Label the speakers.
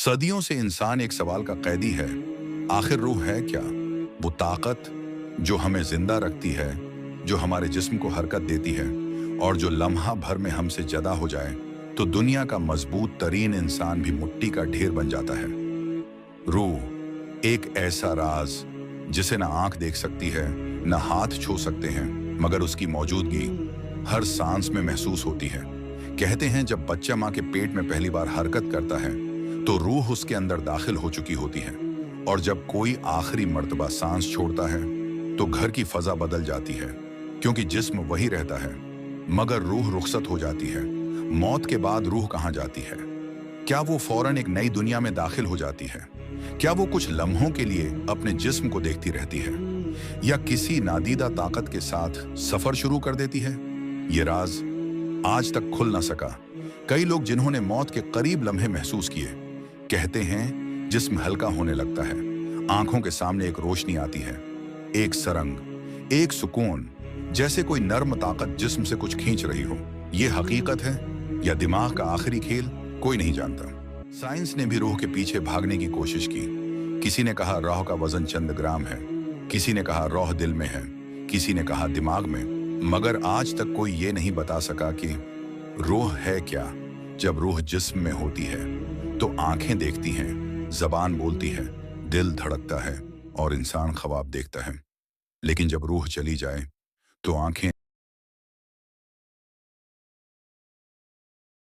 Speaker 1: सदियों से इंसान एक सवाल का कैदी है। आखिर रूह है क्या? वो ताकत जो हमें जिंदा रखती है, जो हमारे जिस्म को हरकत देती है और जो लम्हा भर में हमसे जदा हो जाए तो दुनिया का मजबूत तरीन इंसान भी मिट्टी का ढेर बन जाता है। रूह एक ऐसा राज जिसे ना आंख देख सकती है, ना हाथ छू सकते हैं, मगर उसकी मौजूदगी हर सांस में महसूस होती है। कहते हैं जब बच्चा माँ के पेट में पहली बार हरकत करता है तो रूह उसके अंदर दाखिल हो चुकी होती है, और जब कोई आखिरी मर्तबा सांस छोड़ता है तो घर की फजा बदल जाती है, क्योंकि जिस्म वही रहता है मगर रूह रुखसत हो जाती है। मौत के बाद रूह कहाँ जाती है? क्या वो फौरन एक नई दुनिया में दाखिल हो जाती है? क्या वो कुछ लम्हों के लिए अपने जिस्म को देखती रहती है, या किसी नादीदा ताकत के साथ सफर शुरू कर देती है? ये राज आज तक खुल न सका। कई लोग जिन्होंने मौत के करीब लम्हे महसूस किए कहते हैं जिस्म हल्का होने लगता है, आंखों के सामने एक रोशनी आती है, एक सरंग, एक सुकून, जैसे कोई नर्म ताकत जिस्म से कुछ खींच रही हो। ये हकीकत है या दिमाग का आखिरी खेल, कोई नहीं जानता। साइंस ने भी रूह के पीछे भागने की कोशिश की। किसी ने कहा रूह का वजन चंद ग्राम है, किसी ने कहा रूह दिल में है, किसी ने कहा दिमाग में, मगर आज तक कोई ये नहीं बता सका कि रूह है क्या। जब रूह जिस्म में होती है तो आंखें देखती हैं, जबान बोलती है, दिल धड़कता है और इंसान ख्वाब देखता है। लेकिन जब रूह चली जाए तो आंखें